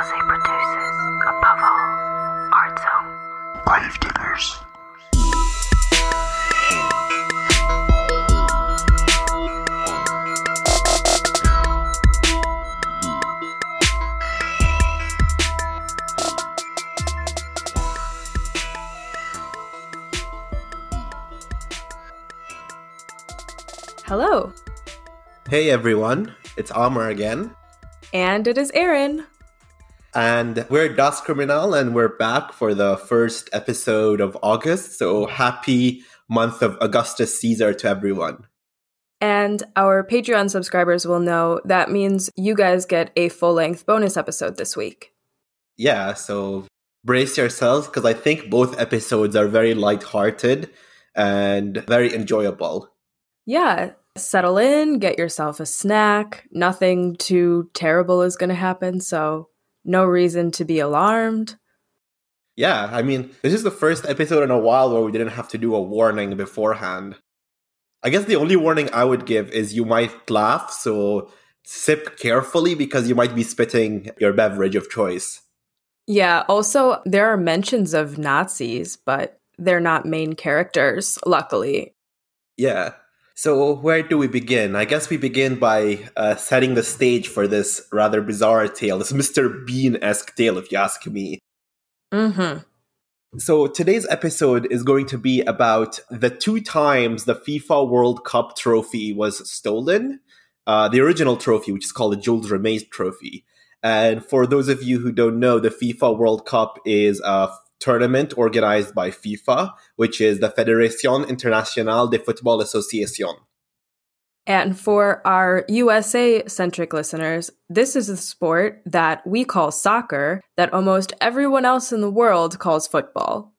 Jose produces, above all, Art Zone. Grave diggers. Hello. Hey everyone, it's Amr again. And it is Aaron. And we're Das Criminal and we're back for the first episode of August. So happy month of Augustus Caesar to everyone. And our Patreon subscribers will know that means you guys get a full-length bonus episode this week. Yeah, so brace yourselves because I think both episodes are very lighthearted and very enjoyable. Yeah, settle in, get yourself a snack. Nothing too terrible is going to happen, so no reason to be alarmed. Yeah, I mean, this is the first episode in a while where we didn't have to do a warning beforehand. I guess the only warning I would give is you might laugh, so sip carefully because you might be spitting your beverage of choice. Yeah, also, there are mentions of Nazis, but they're not main characters, luckily. Yeah. So where do we begin? I guess we begin by setting the stage for this rather bizarre tale, this Mr. Bean-esque tale, if you ask me. Mm-hmm. So today's episode is going to be about the 2 times the FIFA World Cup trophy was stolen. The original trophy, which is called the Jules Rimet Trophy. And for those of you who don't know, the FIFA World Cup is a tournament organized by FIFA, which is the Fédération Internationale de Football Association. And for our USA-centric listeners, this is a sport that we call soccer that almost everyone else in the world calls football.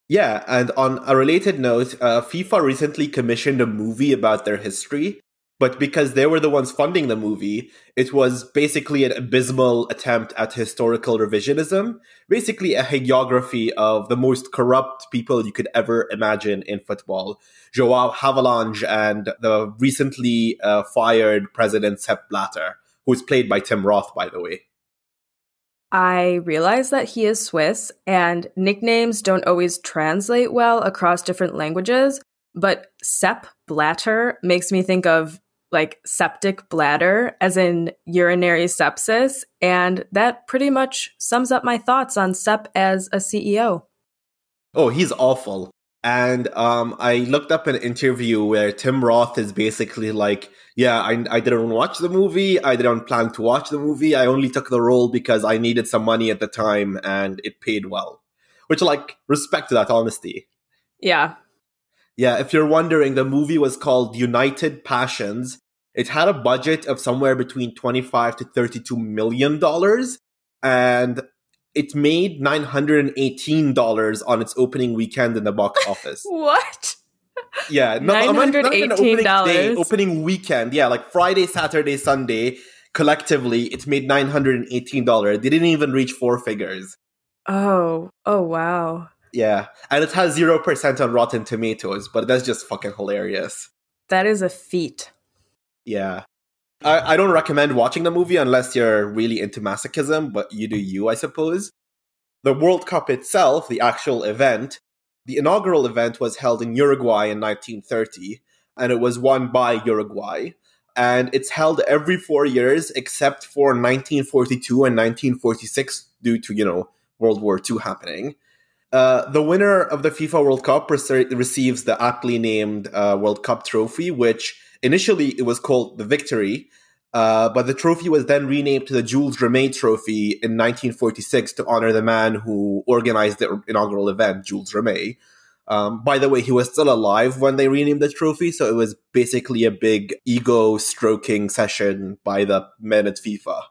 Yeah, and on a related note, FIFA recently commissioned a movie about their history, but because they were the ones funding the movie, it was basically an abysmal attempt at historical revisionism, basically a hagiography of the most corrupt people you could ever imagine in football. Joao Havelange and the recently fired president Sepp Blatter, who's played by Tim Roth, by the way. I realize that he is Swiss, and nicknames don't always translate well across different languages, but Sepp Blatter makes me think of like septic bladder, as in urinary sepsis, and that pretty much sums up my thoughts on Sepp as a CEO. Oh, he's awful. And I looked up an interview where Tim Roth is basically like, yeah, I didn't watch the movie, I didn't plan to watch the movie, I only took the role because I needed some money at the time and it paid well. Which, like, respect to that honesty. Yeah. Yeah, if you're wondering, the movie was called United Passions. It had a budget of somewhere between $25 to $32 million, and it made $918 on its opening weekend in the box office. What? Yeah, $918. Opening weekend. Yeah, like Friday, Saturday, Sunday, collectively, it made $918. They didn't even reach 4 figures. Oh, wow. Yeah, and it has 0% on Rotten Tomatoes, but that's just fucking hilarious. That is a feat. Yeah. I don't recommend watching the movie unless you're really into masochism, but you do you, I suppose. The World Cup itself, the actual event, the inaugural event was held in Uruguay in 1930, and it was won by Uruguay. And it's held every 4 years except for 1942 and 1946 due to, World War II happening. The winner of the FIFA World Cup receives the aptly named World Cup trophy, which initially it was called the Victory, but the trophy was then renamed to the Jules Rimet Trophy in 1946 to honor the man who organized the inaugural event, Jules Rimet. By the way, he was still alive when they renamed the trophy, so it was basically a big ego-stroking session by the men at FIFA.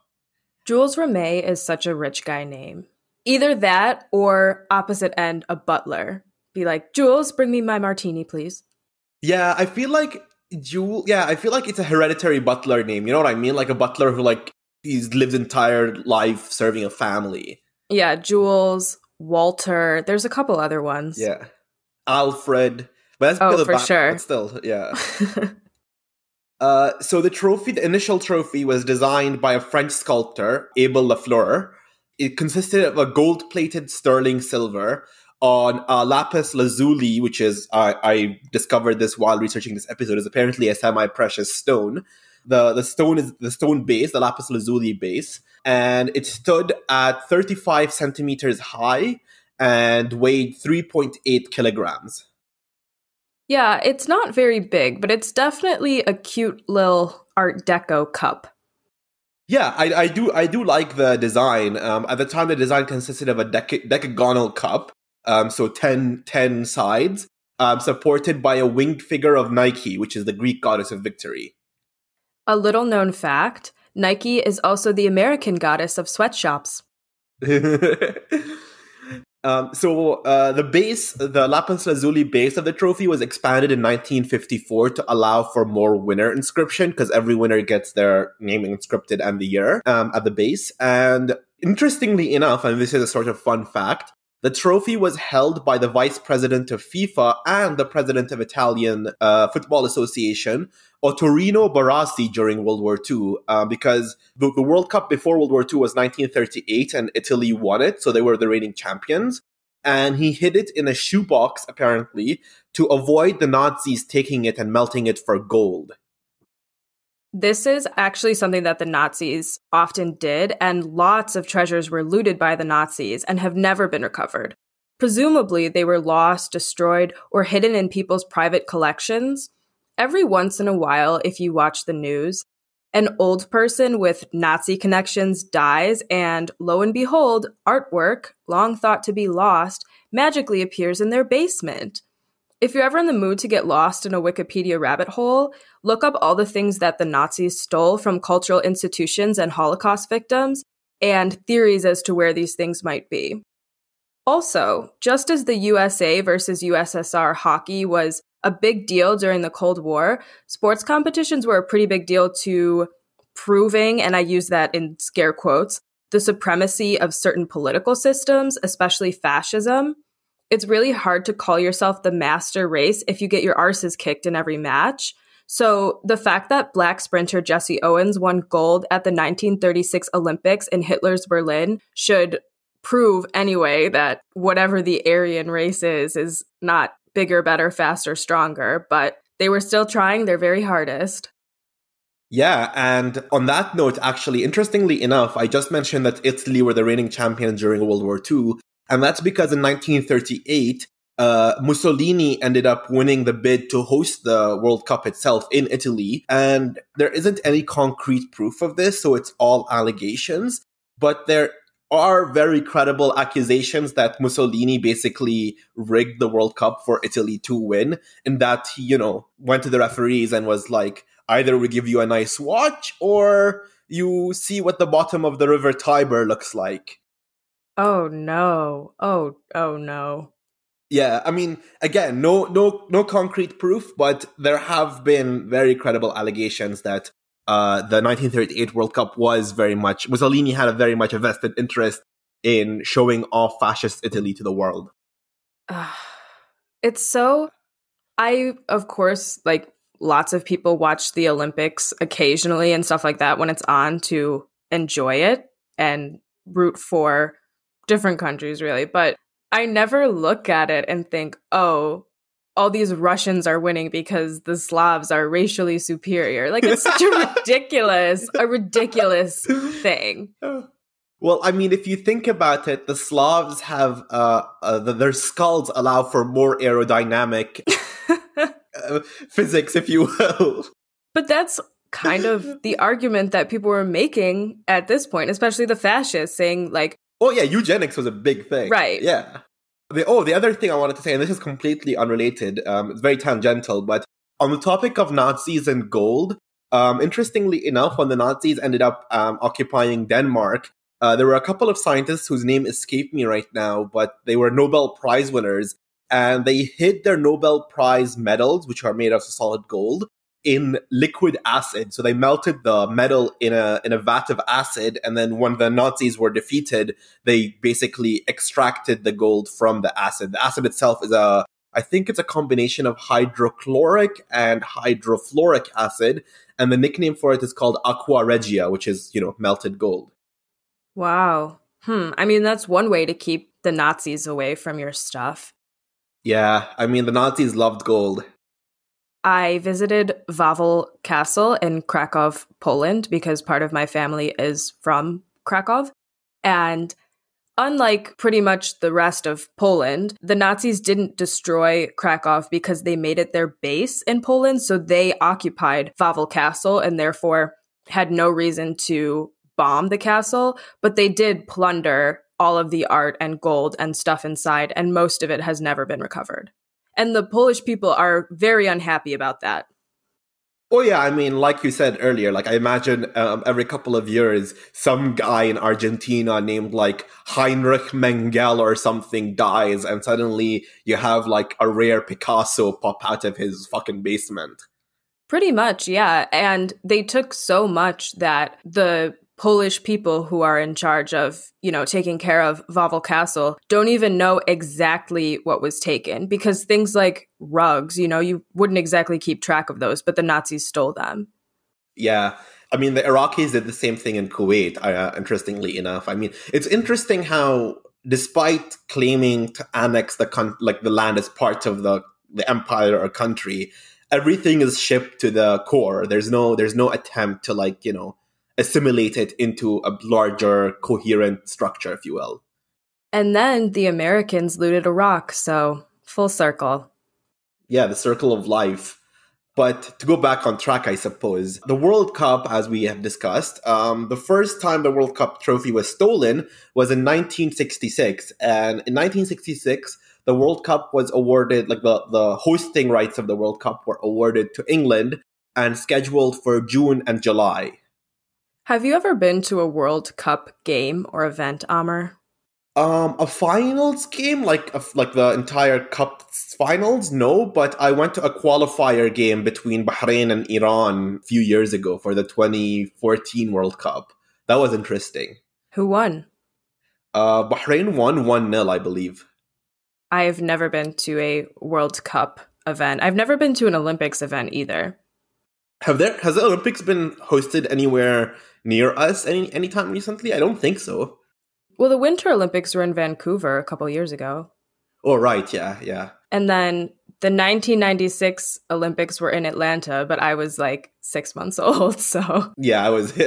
Jules Rimet is such a rich guy name. Either that or opposite end, a butler. Be like, Jules, bring me my martini, please. Yeah, I feel like it's a hereditary butler name. You know what I mean? Like a butler who, he's lived entire life serving a family. Yeah, Jules, Walter. There's a couple other ones. Yeah. Alfred. But that's for sure. But still, yeah. So the initial trophy was designed by a French sculptor, Abel Lafleur, it consisted of a gold-plated sterling silver on lapis lazuli, which is, I discovered this while researching this episode, is apparently a semi-precious stone. The stone is the stone base, the lapis lazuli base, and it stood at 35 centimeters high and weighed 3.8 kilograms. Yeah, it's not very big, but it's definitely a cute little Art Deco cup. Yeah, I do like the design. At the time, the design consisted of a decagonal cup, so 10 sides, supported by a winged figure of Nike, which is the Greek goddess of victory. A little known fact, Nike is also the American goddess of sweatshops. The lapis lazuli base of the trophy was expanded in 1954 to allow for more winner inscription, because every winner gets their name inscripted and the year at the base. And interestingly enough, and this is a sort of fun fact, the trophy was held by the vice president of FIFA and the president of Italian Football Association, Ottorino Barassi, during World War II, because the World Cup before World War II was 1938 and Italy won it, so they were the reigning champions. And he hid it in a shoebox, apparently, to avoid the Nazis taking it and melting it for gold. This is actually something that the Nazis often did, and lots of treasures were looted by the Nazis and have never been recovered. Presumably, they were lost, destroyed, or hidden in people's private collections. Every once in a while, if you watch the news, an old person with Nazi connections dies, and lo and behold, artwork, long thought to be lost, magically appears in their basement. If you're ever in the mood to get lost in a Wikipedia rabbit hole, look up all the things that the Nazis stole from cultural institutions and Holocaust victims, and theories as to where these things might be. Also, just as the USA versus USSR hockey was a big deal during the Cold War, sports competitions were a pretty big deal to proving, and I use that in scare quotes, the supremacy of certain political systems, especially fascism. It's really hard to call yourself the master race if you get your arses kicked in every match. So the fact that Black sprinter Jesse Owens won gold at the 1936 Olympics in Hitler's Berlin should prove anyway that whatever the Aryan race is not bigger, better, faster, stronger, but they were still trying their very hardest. Yeah, and on that note, actually, interestingly enough, I just mentioned that Italy were the reigning champions during World War II, and that's because in 1938, Mussolini ended up winning the bid to host the World Cup itself in Italy, and there isn't any concrete proof of this, so it's all allegations, but there are very credible accusations that Mussolini basically rigged the World Cup for Italy to win, and that he, went to the referees and was like, either we give you a nice watch or you see what the bottom of the River Tiber looks like. Oh no. Oh no. Yeah, I mean, again, no concrete proof, but there have been very credible allegations that the 1938 World Cup was Mussolini had a very much a vested interest in showing off fascist Italy to the world. It's so, of course, lots of people watch the Olympics occasionally and stuff like that when it's on to enjoy it and root for different countries, really. But I never look at it and think, oh, all these Russians are winning because the Slavs are racially superior. It's such a ridiculous thing. Well, I mean, if you think about it, the Slavs have their skulls allow for more aerodynamic physics, if you will. But that's kind of the argument that people were making at this point, especially the fascists, saying oh yeah, eugenics was a big thing. Right. Yeah. The other thing I wanted to say, and this is completely unrelated, it's very tangential, but on the topic of Nazis and gold, interestingly enough, when the Nazis ended up occupying Denmark, there were a couple of scientists whose name escaped me right now, but they were Nobel Prize winners, and they hid their Nobel Prize medals, which are made of solid gold, in liquid acid. So they melted the metal in a vat of acid, and then when the Nazis were defeated, they basically extracted the gold from the acid. The acid itself is I think it's a combination of hydrochloric and hydrofluoric acid, and the nickname for it is called aqua regia, which is, melted gold. Wow. I mean, that's one way to keep the Nazis away from your stuff. Yeah, I mean, the Nazis loved gold. I visited Wawel Castle in Krakow, Poland, because part of my family is from Krakow. And unlike pretty much the rest of Poland, the Nazis didn't destroy Krakow because they made it their base in Poland. So they occupied Wawel Castle and therefore had no reason to bomb the castle. But they did plunder all of the art and gold and stuff inside, and most of it has never been recovered. And the Polish people are very unhappy about that. Oh yeah, I mean, like you said earlier, like I imagine every couple of years, some guy in Argentina named like Heinrich Mengel or something dies, and suddenly you have like a rare Picasso pop out of his fucking basement. Pretty much, yeah. And they took so much that the Polish people who are in charge of, taking care of Wawel Castle don't even know exactly what was taken, because things like rugs, you wouldn't exactly keep track of those, but the Nazis stole them. Yeah. I mean, the Iraqis did the same thing in Kuwait, interestingly enough. I mean, it's interesting how, despite claiming to annex the land as part of the empire or country, everything is shipped to the core. There's no attempt to assimilate it into a larger coherent structure, if you will. And then the Americans looted Iraq, so full circle. Yeah, the circle of life. But to go back on track, I suppose, the World Cup, as we have discussed, the first time the World Cup trophy was stolen was in 1966. And in 1966, the World Cup was awarded, like the hosting rights of the World Cup were awarded to England and scheduled for June and July. Have you ever been to a World Cup game or event, Amr? A finals game, like the entire cup finals, no. But I went to a qualifier game between Bahrain and Iran a few years ago for the 2014 World Cup. That was interesting. Who won? Bahrain won 1-0, I believe. I've never been to a World Cup event. I've never been to an Olympics event either. Has the Olympics been hosted anywhere near us anytime recently? I don't think so. Well, the Winter Olympics were in Vancouver a couple years ago. Oh, right, yeah. And then the 1996 Olympics were in Atlanta, but I was like 6 months old, so... Yeah, I was...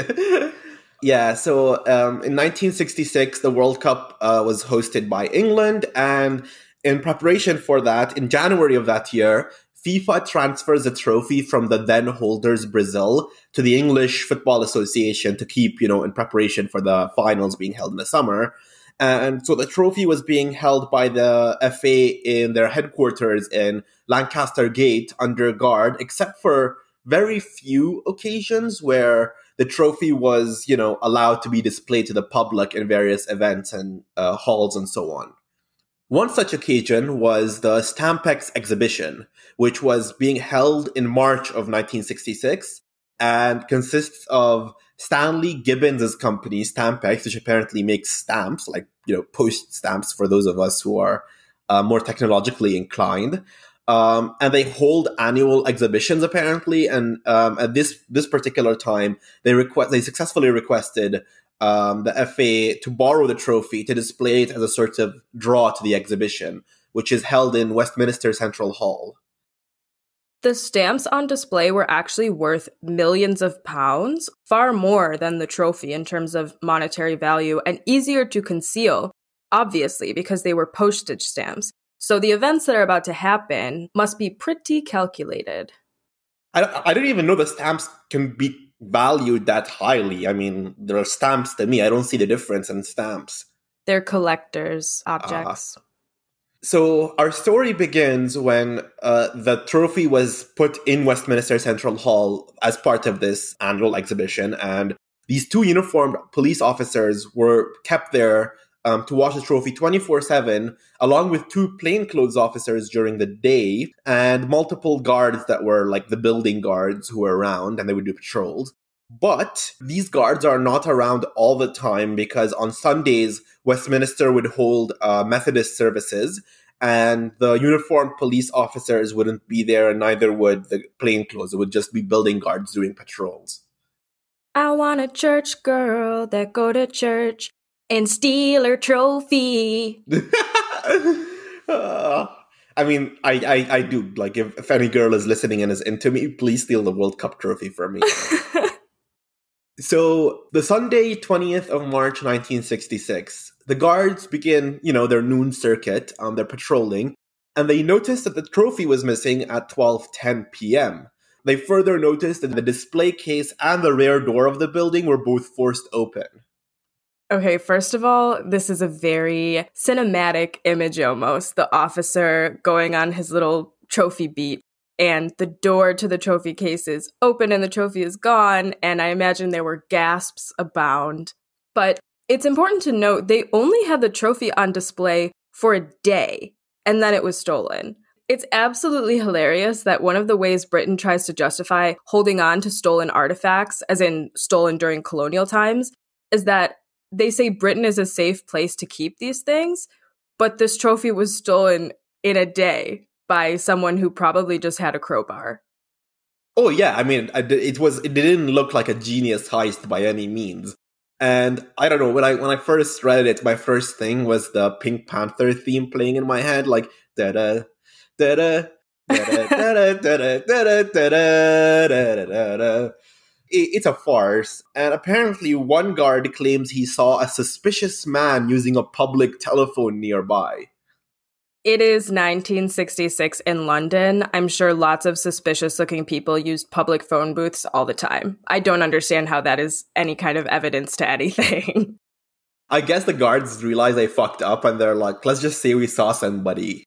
Yeah, so in 1966, the World Cup was hosted by England, and in preparation for that, in January of that year, FIFA transfers the trophy from the then holders Brazil to the English Football Association to keep, in preparation for the finals being held in the summer. And so the trophy was being held by the FA in their headquarters in Lancaster Gate under guard, except for very few occasions where the trophy was, allowed to be displayed to the public in various events and halls and so on. One such occasion was the Stampex exhibition, which was being held in March of 1966 and consists of Stanley Gibbons' company, Stampex, which apparently makes stamps, like, post stamps for those of us who are more technologically inclined. And they hold annual exhibitions, apparently. And at this particular time, they successfully requested the FA to borrow the trophy to display it as a sort of draw to the exhibition, which is held in Westminster Central Hall. The stamps on display were actually worth millions of pounds, far more than the trophy in terms of monetary value, and easier to conceal, obviously, because they were postage stamps. So the events that are about to happen must be pretty calculated. I don't even know the stamps can be valued that highly. I mean, there are stamps to me. I don't see the difference in stamps. They're collector's objects. So our story begins when the trophy was put in Westminster Central Hall as part of this annual exhibition, and these two uniformed police officers were kept there to watch the trophy 24/7, along with two plainclothes officers during the day and multiple guards that were like the building guards who were around, and they would do patrols. But these guards are not around all the time because on Sundays, Westminster would hold Methodist services, and the uniformed police officers wouldn't be there, and neither would the plainclothes. It would just be building guards doing patrols. I want a church girl that go to church And steal her trophy. I mean, I do. Like, if any girl is listening and is into me, please steal the World Cup trophy from me. So, the Sunday, 20th of March, 1966, the guards begin, their noon circuit. They're patrolling, and they noticed that the trophy was missing at 12:10 p.m. They further noticed that the display case and the rear door of the building were both forced open. Okay, first of all, this is a very cinematic image almost. The officer going on his little trophy beat, and the door to the trophy case is open and the trophy is gone, and I imagine there were gasps abound. But it's important to note they only had the trophy on display for a day, and then it was stolen. It's absolutely hilarious that one of the ways Britain tries to justify holding on to stolen artifacts, as in stolen during colonial times, is that they say Britain is a safe place to keep these things, but this trophy was stolen in a day by someone who probably just had a crowbar. Oh yeah, I mean, it didn't look like a genius heist by any means. And I don't know, when I first read it, my first thing was the Pink Panther theme playing in my head, like da da da da da da da da da da da. It's a farce, and apparently one guard claims he saw a suspicious man using a public telephone nearby. It is 1966 in London. I'm sure lots of suspicious-looking people used public phone booths all the time. I don't understand how that is any kind of evidence to anything. I guess the guards realize they fucked up, and they're like, let's just say we saw somebody.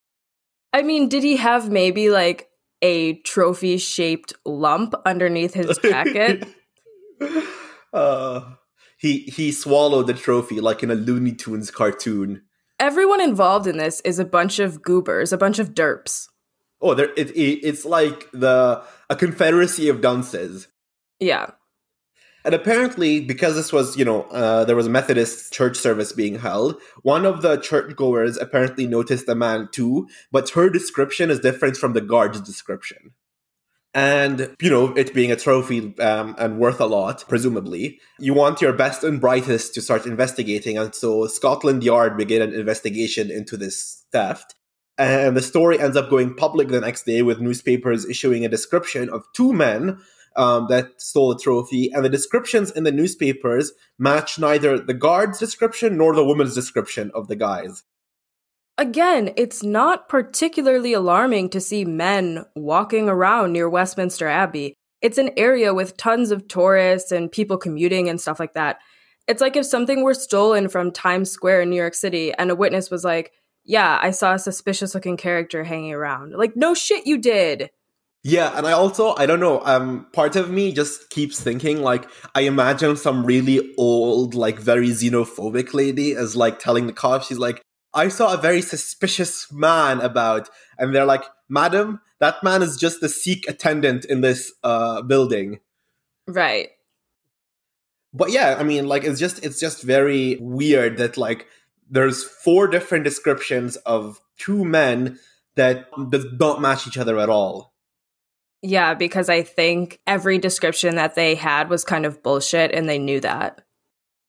I mean, did he have maybe, like, a trophy-shaped lump underneath his jacket? He swallowed the trophy like in a Looney Tunes cartoon. Everyone involved in this is a bunch of goobers, a bunch of derps. Oh, it's like a confederacy of dunces. Yeah. And apparently, because this was, there was a Methodist church service being held, one of the churchgoers apparently noticed the man too, but her description is different from the guard's description. And, it being a trophy and worth a lot, presumably, you want your best and brightest to start investigating. And so Scotland Yard began an investigation into this theft. And the story ends up going public the next day, with newspapers issuing a description of two men that stole a trophy. And the descriptions in the newspapers match neither the guard's description nor the woman's description of the guys. Again, it's not particularly alarming to see men walking around near Westminster Abbey. It's an area with tons of tourists and people commuting and stuff like that. It's like if something were stolen from Times Square in New York City and a witness was like, yeah, I saw a suspicious-looking character hanging around. Like, no shit, you did! Yeah, and I don't know, part of me just keeps thinking, like, I imagine some really old, like, very xenophobic lady as, like, telling the cops, she's like, I saw a very suspicious man about, and they're like, madam, that man is just the Sikh attendant in this building. Right. But yeah, I mean, like, it's just very weird that, like, there's 4 different descriptions of 2 men that don't match each other at all. Yeah, because I think every description that they had was kind of bullshit, and they knew that.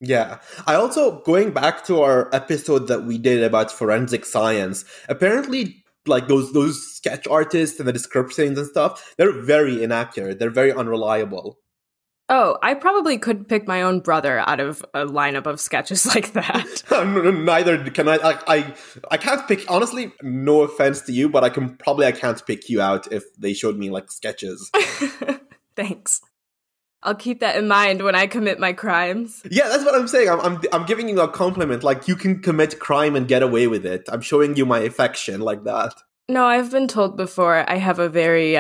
Yeah. I also, going back to our episode that we did about forensic science, apparently, like, those sketch artists and the descriptions and stuff, they're very inaccurate. They're very unreliable. Oh, I probably could pick my own brother out of a lineup of sketches like that. Neither can I. I can't pick, honestly, no offense to you, but I can't pick you out if they showed me, like, sketches. Thanks. I'll keep that in mind when I commit my crimes. Yeah, that's what I'm saying. I'm giving you a compliment. Like, you can commit crime and get away with it. I'm showing you my affection like that. No, I've been told before I have a very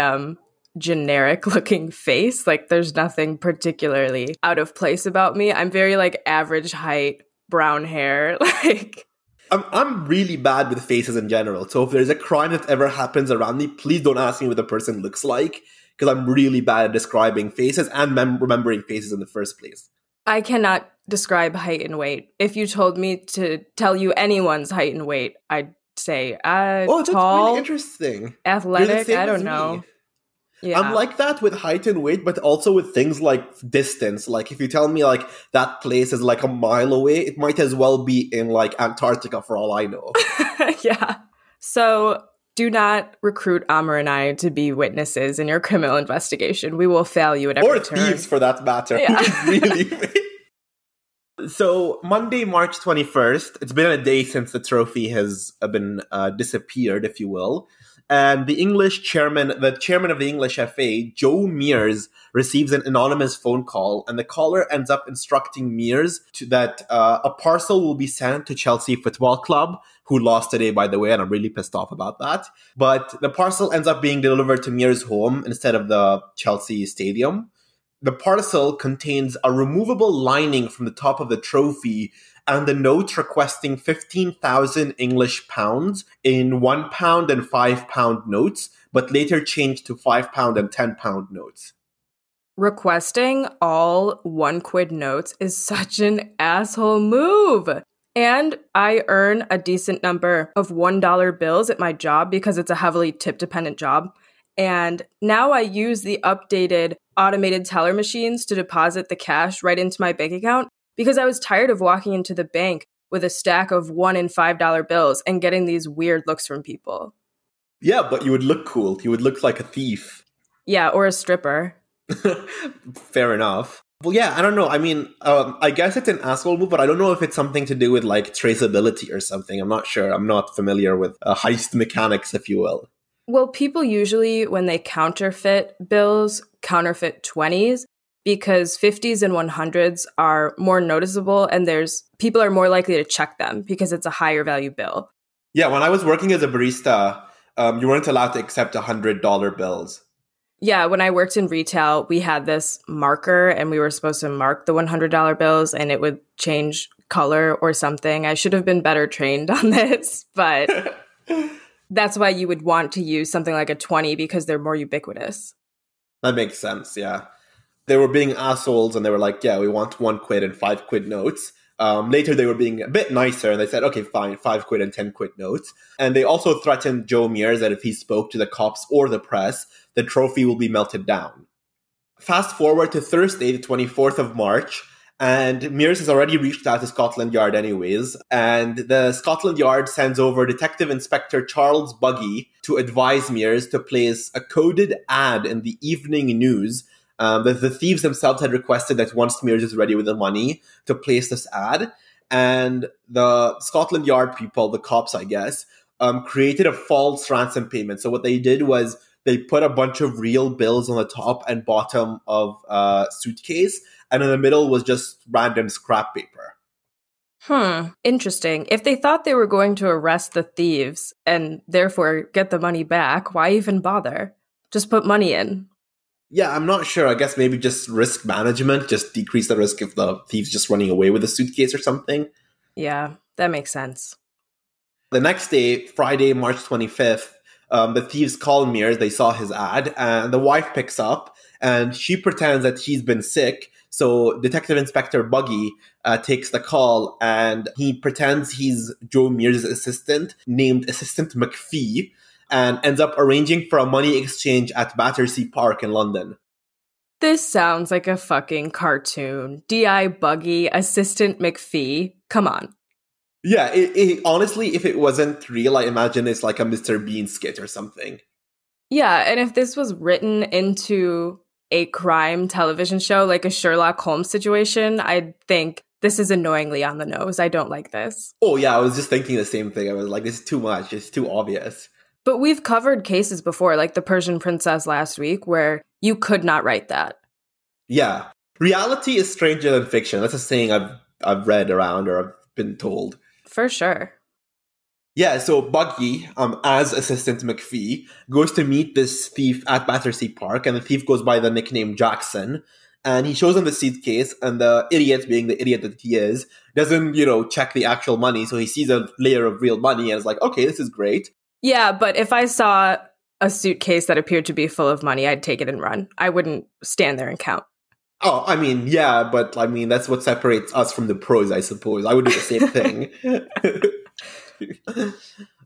generic-looking face. Like, there's nothing particularly out of place about me. I'm very, like, average height, brown hair. Like, I'm really bad with faces in general. So if there's a crime that ever happens around me, please don't ask me what the person looks like, because I'm really bad at describing faces and remembering faces in the first place. I cannot describe height and weight. If you told me to tell you anyone's height and weight, I'd say, that's tall, really interesting. athletic, I don't know. I'm Yeah. like that with height and weight, but also with things like distance. Like if you tell me like that place is like a mile away, it might as well be in like Antarctica for all I know. Yeah. So do not recruit Amr and I to be witnesses in your criminal investigation. We will fail you at every Or turn. thieves for that matter. Yeah. Really. So Monday, March 21st, it's been a day since the trophy has been disappeared, if you will. And the chairman of the English FA, Joe Mears, receives an anonymous phone call, and the caller ends up instructing Mears that a parcel will be sent to Chelsea Football Club, who lost today, by the way, and I'm really pissed off about that. But the parcel ends up being delivered to Mears' home instead of the Chelsea stadium. The parcel contains a removable lining from the top of the trophy and the note requesting 15,000 English pounds in £1 and £5 notes, but later changed to £5 and £10 notes. Requesting all £1 notes is such an asshole move. And I earn a decent number of $1 bills at my job because it's a heavily tip-dependent job. And now I use the updated automated teller machines to deposit the cash right into my bank account because I was tired of walking into the bank with a stack of $1 and $5 bills and getting these weird looks from people. Yeah, but you would look cool. You would look like a thief. Yeah, or a stripper. Fair enough. Well, yeah, I don't know. I mean, I guess it's an asshole move, but I don't know if it's something to do with like traceability or something. I'm not sure. I'm not familiar with heist mechanics, if you will. Well, people usually, when they counterfeit bills, counterfeit 20s because 50s and 100s are more noticeable and people are more likely to check them because it's a higher value bill. Yeah, when I was working as a barista, you weren't allowed to accept $100 bills. Yeah, when I worked in retail, we had this marker and we were supposed to mark the $100 bills and it would change color or something. I should have been better trained on this, but that's why you would want to use something like a 20 because they're more ubiquitous. That makes sense, yeah. They were being assholes and they were like, yeah, we want £1 and £5 notes. Later, they were being a bit nicer and they said, okay, fine, £5 and £10 notes. And they also threatened Joe Mears that if he spoke to the cops or the press, the trophy will be melted down. Fast forward to Thursday, the 24th of March, and Mears has already reached out to Scotland Yard anyways, and the Scotland Yard sends over Detective Inspector Charles Buggy to advise Mears to place a coded ad in the evening news that the thieves themselves had requested that once Mears is ready with the money to place this ad. And the Scotland Yard people, the cops, I guess, created a false ransom payment. So what they did was they put a bunch of real bills on the top and bottom of a suitcase, and in the middle was just random scrap paper. Interesting. If they thought they were going to arrest the thieves and therefore get the money back, why even bother? Just put money in. Yeah, I'm not sure. I guess maybe just risk management, just decrease the risk of the thieves just running away with the suitcase or something. Yeah, that makes sense. The next day, Friday, March 25th, the thieves call Mears. They saw his ad, and the wife picks up, and she pretends that he's been sick. So Detective Inspector Buggy takes the call, and he pretends he's Joe Mears' assistant, named Assistant McPhee, and ends up arranging for a money exchange at Battersea Park in London. This sounds like a fucking cartoon. D.I. Buggy, Assistant McPhee. Come on. Yeah, honestly, if it wasn't real, I imagine it's like a Mr. Bean skit or something. Yeah, and if this was written into a crime television show, like a Sherlock Holmes situation, I'd think this is annoyingly on the nose. I don't like this. Oh yeah, I was just thinking the same thing. I was like, this is too much. It's too obvious. But we've covered cases before, like the Persian Princess last week, where you could not write that. Yeah. Reality is stranger than fiction. That's a saying I've read around or I've been told. For sure. Yeah, so Buggy, as Assistant McPhee, goes to meet this thief at Battersea Park, and the thief goes by the nickname Jackson, and he shows him the suitcase, and the idiot, being the idiot that he is, doesn't, check the actual money, so he sees a layer of real money, and is like, okay, this is great. Yeah, but if I saw a suitcase that appeared to be full of money, I'd take it and run. I wouldn't stand there and count. Oh, I mean, yeah, but I mean, that's what separates us from the pros, I suppose. I would do the same thing.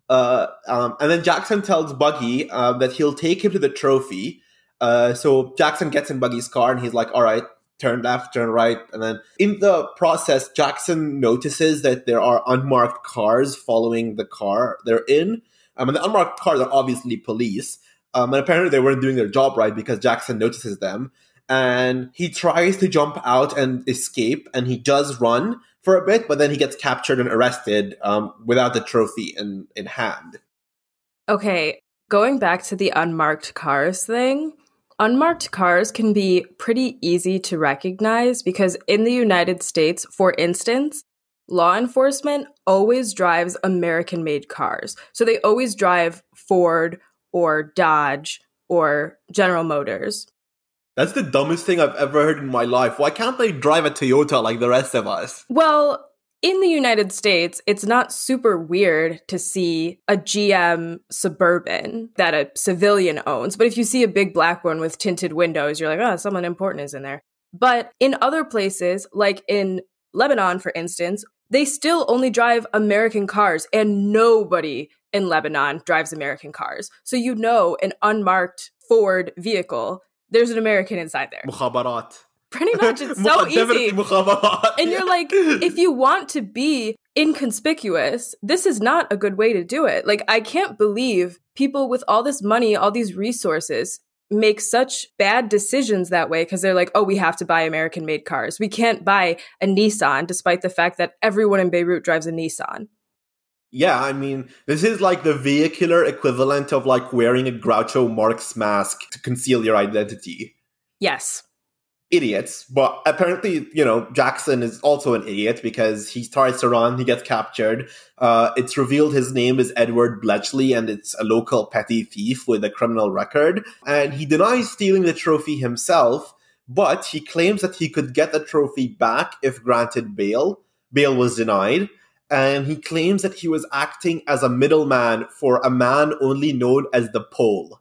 And then Jackson tells Buggy that he'll take him to the trophy So Jackson gets in Buggy's car and he's like, all right, turn left, turn right. And then in the process, Jackson notices that there are unmarked cars following the car they're in. And the unmarked cars are obviously police. And apparently they weren't doing their job right because Jackson notices them. And he tries to jump out and escape. And he does run for a bit, but then he gets captured and arrested without the trophy in hand. Okay, going back to the unmarked cars thing, unmarked cars can be pretty easy to recognize because in the United States, for instance, law enforcement always drives American-made cars. So they always drive Ford or Dodge or General Motors. That's the dumbest thing I've ever heard in my life. Why can't they drive a Toyota like the rest of us? Well, in the United States, it's not super weird to see a GM Suburban that a civilian owns. But if you see a big black one with tinted windows, you're like, oh, someone important is in there. But in other places, like in Lebanon, for instance, they still only drive American cars, and nobody in Lebanon drives American cars. So you know an unmarked Ford vehicle, there's an American inside there. Mukhabarat. Pretty much, it's so easy. And you're like, if you want to be inconspicuous, this is not a good way to do it. Like, I can't believe people with all this money, all these resources, make such bad decisions that way because they're like, oh, we have to buy American-made cars. We can't buy a Nissan, despite the fact that everyone in Beirut drives a Nissan. Yeah, I mean, this is like the vehicular equivalent of like wearing a Groucho Marx mask to conceal your identity. Yes. Idiots. But apparently, Jackson is also an idiot because he tries to run, he gets captured. It's revealed his name is Edward Bletchley and it's a local petty thief with a criminal record. And he denies stealing the trophy himself, but he claims that he could get the trophy back if granted bail. Bail was denied. And he claims that he was acting as a middleman for a man only known as the Pole.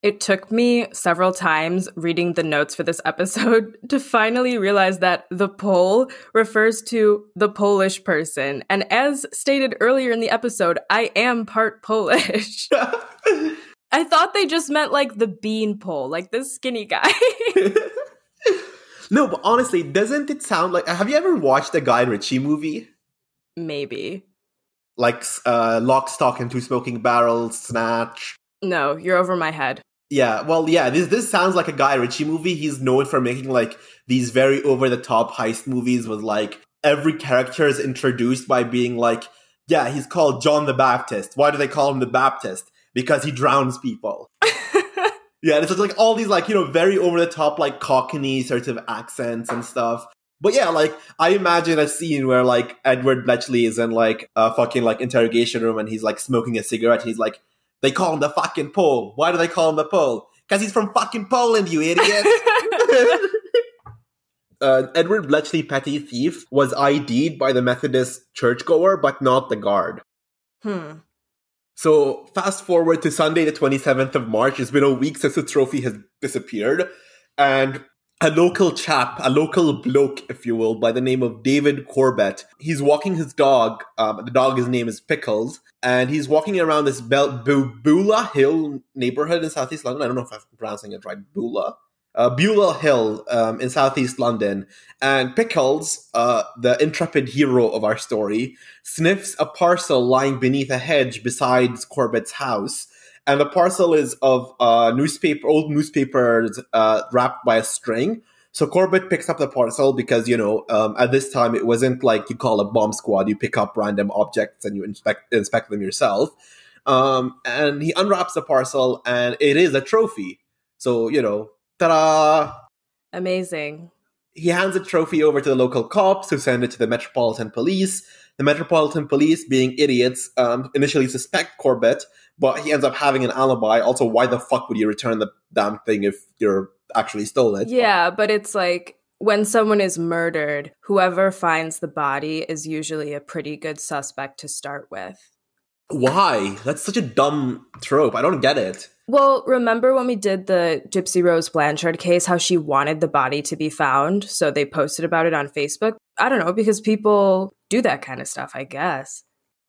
It took me several times reading the notes for this episode to finally realize that the Pole refers to the Polish person. And as stated earlier in the episode, I am part Polish. I thought they just meant like the bean pole, like this skinny guy. No, but honestly, doesn't it sound like... Have you ever watched a Guy Ritchie movie? Maybe. Like Lock, Stock, and Two Smoking Barrels, Snatch. No, you're over my head. Yeah, well, yeah, this sounds like a Guy Ritchie movie. He's known for making, like, these very over-the-top heist movies with, like, every character is introduced by being like, yeah, he's called John the Baptist. Why do they call him the Baptist? Because he drowns people. Yeah, it's like all these, like, very over-the-top, like, Cockney sorts of accents and stuff. But yeah, like, I imagine a scene where, like, Edward Bletchley is in, like, a fucking, like, interrogation room and he's, like, smoking a cigarette. He's like, they call him the fucking Pole. Why do they call him the Pole? Because he's from fucking Poland, you idiot. Edward Bletchley, petty thief, was ID'd by the Methodist churchgoer, but not the guard. So, fast forward to Sunday, the 27th of March. It's been a week since the trophy has disappeared. And a local chap, a local bloke, if you will, by the name of David Corbett. He's walking his dog. The dog's name is Pickles. And he's walking around this Beulah Hill neighborhood in Southeast London. I don't know if I'm pronouncing it right. Beulah Hill in Southeast London. And Pickles, the intrepid hero of our story, sniffs a parcel lying beneath a hedge beside Corbett's house. And the parcel is of old newspapers wrapped by a string. So Corbett picks up the parcel because, at this time, it wasn't like you call a bomb squad. You pick up random objects and you inspect them yourself. And he unwraps the parcel and it is a trophy. So, ta-da! Amazing. He hands the trophy over to the local cops who send it to the Metropolitan Police. The Metropolitan Police, being idiots, initially suspect Corbett, but he ends up having an alibi. Also, why the fuck would you return the damn thing if you're actually stole it? Yeah, but it's like when someone is murdered, whoever finds the body is usually a pretty good suspect to start with. Why? That's such a dumb trope. I don't get it. Well, remember when we did the Gypsy Rose Blanchard case, how she wanted the body to be found, so they posted about it on Facebook? I don't know, because people do that kind of stuff, I guess.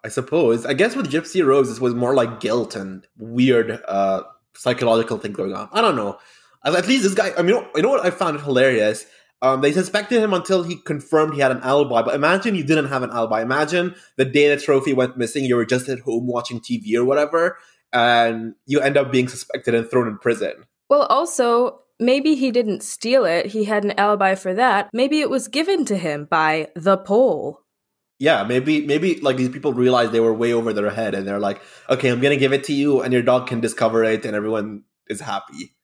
I suppose. I guess with Gypsy Rose, this was more like guilt and weird psychological thing going on. I don't know. At least this guy, I mean, you know what I found hilarious? They suspected him until he confirmed he had an alibi. But imagine you didn't have an alibi. Imagine the day the trophy went missing, you were just at home watching TV or whatever, and you end up being suspected and thrown in prison. Well, also, maybe he didn't steal it. He had an alibi for that. Maybe it was given to him by the pole. Yeah, maybe like these people realized they were way over their head and they're like, okay, I'm gonna give it to you and your dog can discover it and everyone is happy.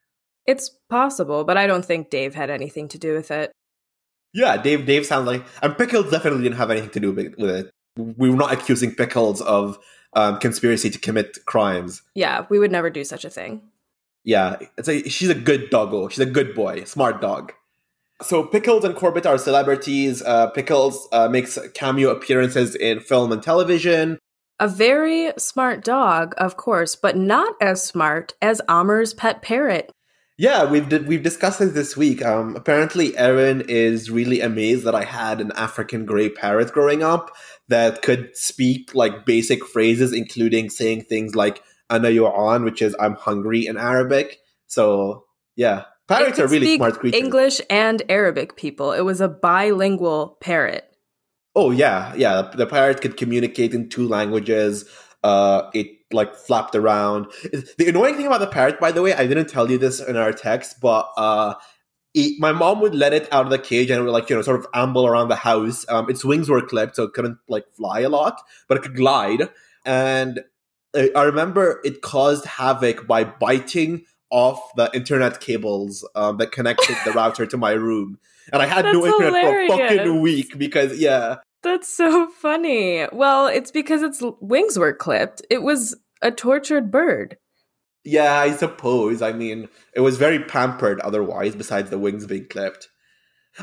It's possible, but I don't think Dave had anything to do with it. Yeah, Dave sounds like, and Pickles definitely didn't have anything to do with it. We were not accusing Pickles of conspiracy to commit crimes. Yeah, we would never do such a thing. Yeah, she's a good doggo. She's a good boy, smart dog. So Pickles and Corbett are celebrities. Pickles makes cameo appearances in film and television. A very smart dog, of course, but not as smart as Amer's pet parrot. Yeah, we've discussed this week. Apparently, Erin is really amazed that I had an African grey parrot growing up that could speak like basic phrases, including saying things like "Ana yu'an," which is "I'm hungry" in Arabic. So yeah. Parrots are really smart creatures. English and Arabic, people. It was a bilingual parrot. Oh, yeah. Yeah. The parrot could communicate in two languages. It like flapped around. The annoying thing about the parrot, by the way, I didn't tell you this in our text, but my mom would let it out of the cage and it would like, sort of amble around the house. Its wings were clipped, so it couldn't like fly a lot, but it could glide. And I remember it caused havoc by biting off the internet cables that connected the router to my room. And I had no internet for a fucking week because, yeah. That's so funny. Well, it's because its wings were clipped. It was a tortured bird. Yeah, I suppose. I mean, it was very pampered otherwise, besides the wings being clipped.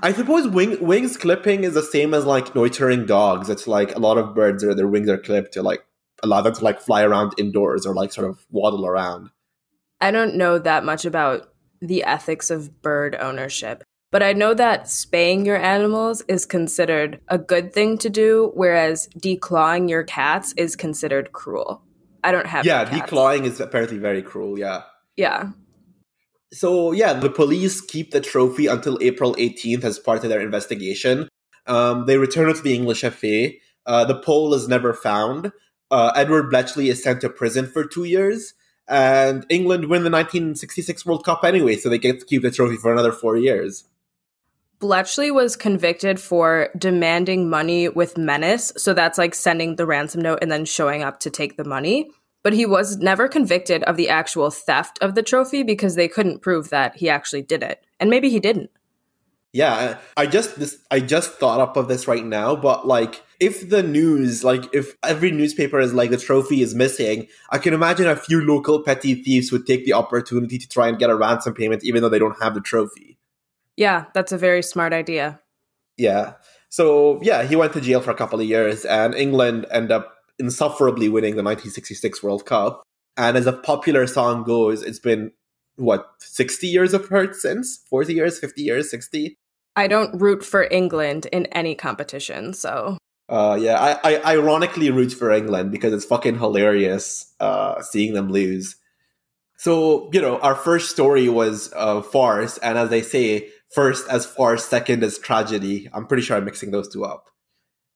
I suppose wings clipping is the same as, like, neutering dogs. It's like a lot of birds, their wings are clipped to, like, allow them to, like, fly around indoors or, like, sort of waddle around. I don't know that much about the ethics of bird ownership, but I know that spaying your animals is considered a good thing to do, whereas declawing your cats is considered cruel. I don't have cats. Declawing is apparently very cruel, yeah. Yeah. So, yeah, the police keep the trophy until April 18th as part of their investigation. They return it to the English FA. The pole is never found. Edward Bletchley is sent to prison for 2 years. And England win the 1966 World Cup anyway, so they get to keep the trophy for another 4 years. Bletchley was convicted for demanding money with menace, so that's like sending the ransom note and then showing up to take the money. But he was never convicted of the actual theft of the trophy because they couldn't prove that he actually did it. And maybe he didn't. Yeah, I just thought up of this right now, but like if the news, like if every newspaper is like the trophy is missing, I can imagine a few local petty thieves would take the opportunity to try and get a ransom payment even though they don't have the trophy. Yeah, that's a very smart idea. Yeah. So, yeah, he went to jail for a couple of years and England ended up insufferably winning the 1966 World Cup. And as a popular song goes, it's been 60 years of hurt since? 40 years, 50 years, 60? I don't root for England in any competition, so... I ironically root for England because it's fucking hilarious seeing them lose. So, our first story was farce, and as they say, first as farce, second as tragedy. I'm pretty sure I'm mixing those two up.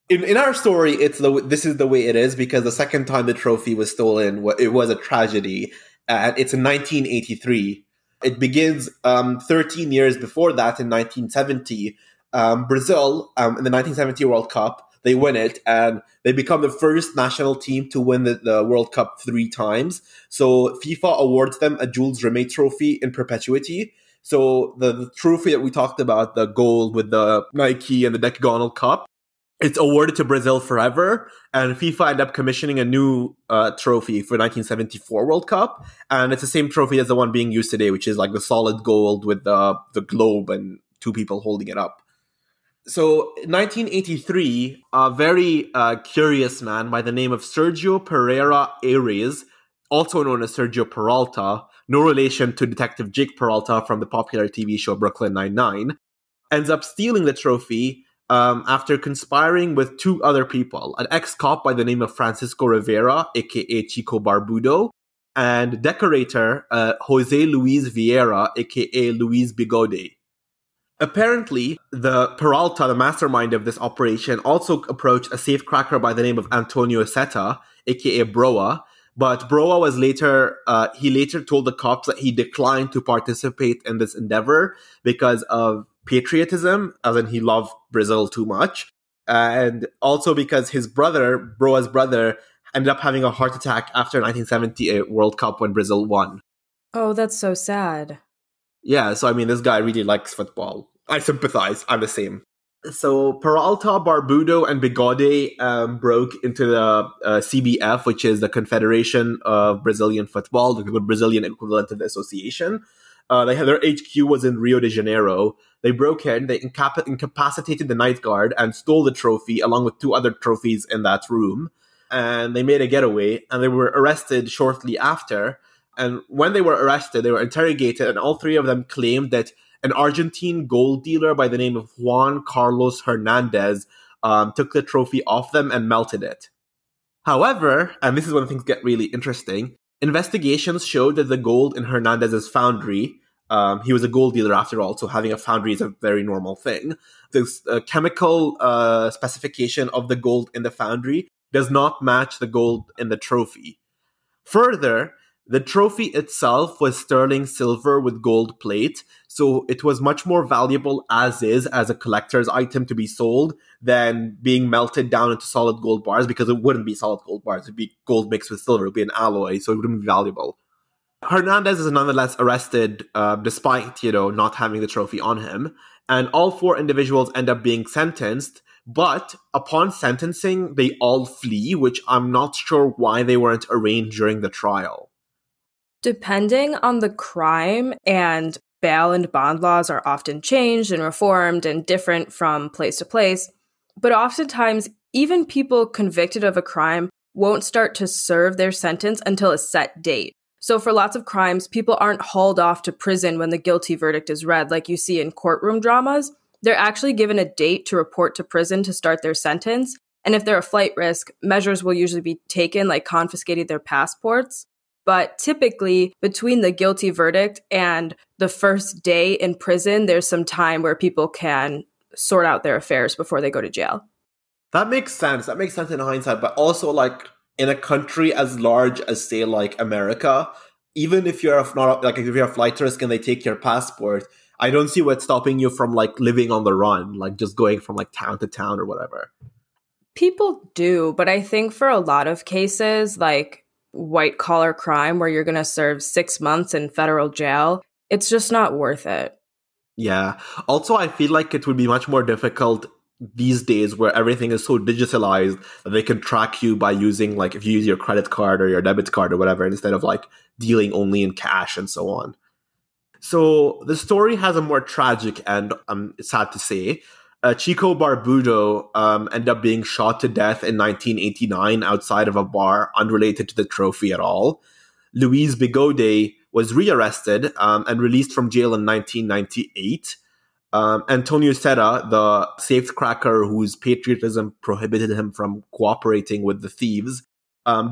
In our story, this is the way it is because the second time the trophy was stolen, it was a tragedy. And it's in 1983. It begins 13 years before that in 1970. Brazil, in the 1970 World Cup, they win it and they become the first national team to win the World Cup 3 times. So FIFA awards them a Jules Rimet Trophy in perpetuity. So the trophy that we talked about, the gold with the Nike and the decagonal cup, it's awarded to Brazil forever, and FIFA ended up commissioning a new trophy for 1974 World Cup, and it's the same trophy as the one being used today, which is like the solid gold with the globe and 2 people holding it up. So, in 1983, a very curious man by the name of Sergio Pereira Aires, also known as Sergio Peralta, no relation to Detective Jake Peralta from the popular TV show Brooklyn Nine-Nine, ends up stealing the trophy after conspiring with 2 other people, an ex-cop by the name of Francisco Rivera, aka Chico Barbudo, and decorator Jose Luis Vieira, aka Luis Bigode. Apparently, the Peralta, the mastermind of this operation, also approached a safecracker by the name of Antonio Seta, aka Broa. But Broa was he later told the cops that he declined to participate in this endeavor because of patriotism, as in he loved Brazil too much. And also because his brother, Broa's brother, ended up having a heart attack after 1978 World Cup when Brazil won. Oh, that's so sad. Yeah, so I mean, this guy really likes football. I sympathize. I'm the same. So Peralta, Barbudo, and Bigode broke into the CBF, which is the Confederation of Brazilian Football, the Brazilian equivalent of the association. They had their HQ was in Rio de Janeiro. They broke in, they incapacitated the night guard and stole the trophy along with two other trophies in that room. And they made a getaway, and they were arrested shortly after. And when they were arrested, they were interrogated, and all three of them claimed that an Argentine gold dealer by the name of Juan Carlos Hernandez took the trophy off them and melted it. However, and this is when things get really interesting, investigations showed that the gold in Hernandez's foundry, he was a gold dealer after all, so having a foundry is a very normal thing. The chemical specification of the gold in the foundry does not match the gold in the trophy. Further, the trophy itself was sterling silver with gold plate, so it was much more valuable as a collector's item to be sold than being melted down into solid gold bars, because it wouldn't be solid gold bars. It'd be gold mixed with silver. It would be an alloy, so it wouldn't be valuable. Hernandez is nonetheless arrested despite, not having the trophy on him, and all four individuals end up being sentenced. But upon sentencing, they all flee, which I'm not sure why they weren't arraigned during the trial. Depending on the crime, and bail and bond laws are often changed and reformed and different from place to place, but oftentimes even people convicted of a crime won't start to serve their sentence until a set date. So for lots of crimes, people aren't hauled off to prison when the guilty verdict is read like you see in courtroom dramas. They're actually given a date to report to prison to start their sentence, and if they're a flight risk, measures will usually be taken, like confiscating their passports. But typically, between the guilty verdict and the first day in prison, there's some time where people can sort out their affairs before they go to jail. That makes sense. That makes sense in hindsight. But also, like, in a country as large as, say, like America, even if you're if you're a flight risk and they take your passport, I don't see what's stopping you from, like, living on the run, like just going from, like, town to town or whatever. People do, but I think for a lot of cases, like white collar crime where you're going to serve 6 months in federal jail, it's just not worth it. Yeah. Also, I feel like it would be much more difficult these days where everything is so digitalized that they can track you by using, like, if you use your credit card or your debit card or whatever, instead of like dealing only in cash and so on. So the story has a more tragic end, it's sad to say. Chico Barbudo ended up being shot to death in 1989 outside of a bar unrelated to the trophy at all. Luis Bigode was rearrested and released from jail in 1998. Antonio Serra, the safecracker whose patriotism prohibited him from cooperating with the thieves,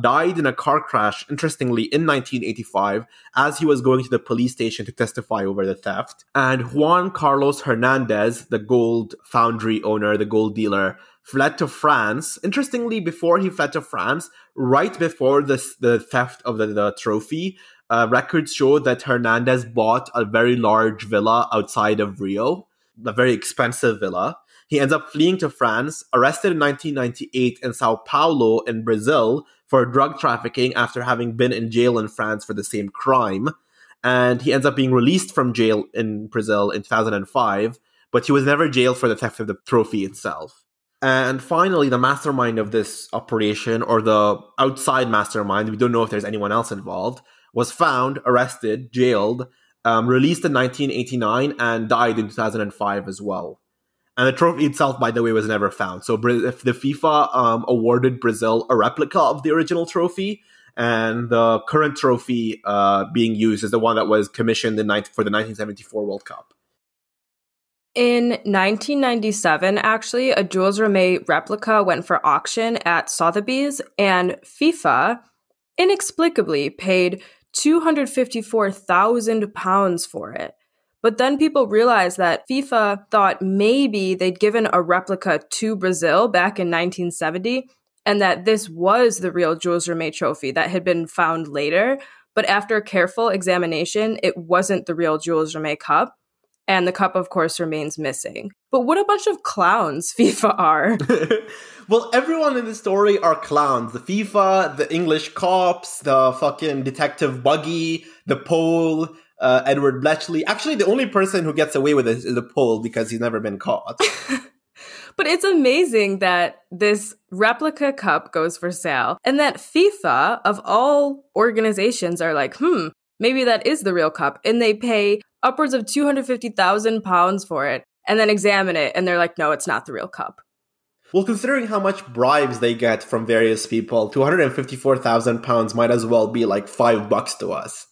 died in a car crash, interestingly, in 1985 as he was going to the police station to testify over the theft. And Juan Carlos Hernandez, the gold foundry owner, the gold dealer, fled to France. Interestingly, before he fled to France, right before the theft of the trophy, records show that Hernandez bought a very large villa outside of Rio, a very expensive villa. He ends up fleeing to France, arrested in 1998 in Sao Paulo in Brazil for drug trafficking after having been in jail in France for the same crime. And he ends up being released from jail in Brazil in 2005, but he was never jailed for the theft of the trophy itself. And finally, the mastermind of this operation, or the outside mastermind, we don't know if there's anyone else involved, was found, arrested, jailed, released in 1989, and died in 2005 as well. And the trophy itself, by the way, was never found. So if the FIFA awarded Brazil a replica of the original trophy, and the current trophy being used is the one that was commissioned for the 1974 World Cup. In 1997, actually, a Jules Rimet replica went for auction at Sotheby's, and FIFA inexplicably paid £254,000 for it. But then people realized that FIFA thought maybe they'd given a replica to Brazil back in 1970, and that this was the real Jules Rimet Trophy that had been found later. But after careful examination, it wasn't the real Jules Rimet Cup. And the cup, of course, remains missing. But what a bunch of clowns FIFA are. Well, everyone in the story are clowns. The FIFA, the English cops, the fucking Detective Buggy, the Pole, Edward Bletchley. Actually, the only person who gets away with it is the Pole because he's never been caught. But it's amazing that this replica cup goes for sale and that FIFA, of all organizations, are like, maybe that is the real cup. And they pay upwards of £250,000 for it and then examine it. And they're like, no, it's not the real cup. Well, considering how much bribes they get from various people, £254,000 might as well be like $5 to us.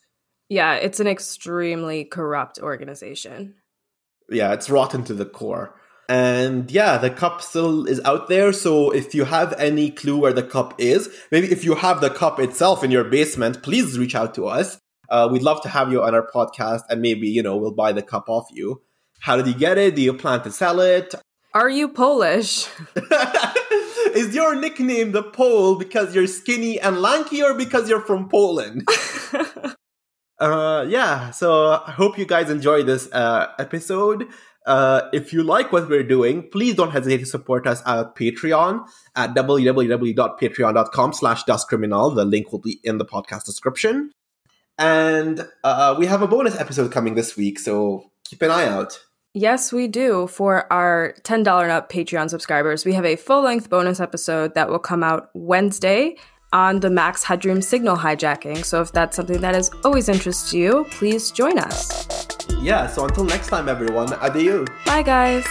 Yeah, it's an extremely corrupt organization. Yeah, it's rotten to the core. And yeah, the cup still is out there. So if you have any clue where the cup is, maybe if you have the cup itself in your basement, please reach out to us. We'd love to have you on our podcast and maybe, we'll buy the cup off you. How did you get it? Do you plan to sell it? Are you Polish? Is your nickname the Pole because you're skinny and lanky or because you're from Poland? So I hope you guys enjoy this episode. If you like what we're doing, please don't hesitate to support us at Patreon at www.patreon.com/dustcriminal. The link will be in the podcast description. And we have a bonus episode coming this week, so keep an eye out. Yes, we do. For our $10 and up Patreon subscribers, we have a full-length bonus episode that will come out Wednesday on the Max Headroom signal hijacking. So if that's something that is always interests you, please join us. Yeah, so until next time, everyone, adieu. Bye, guys.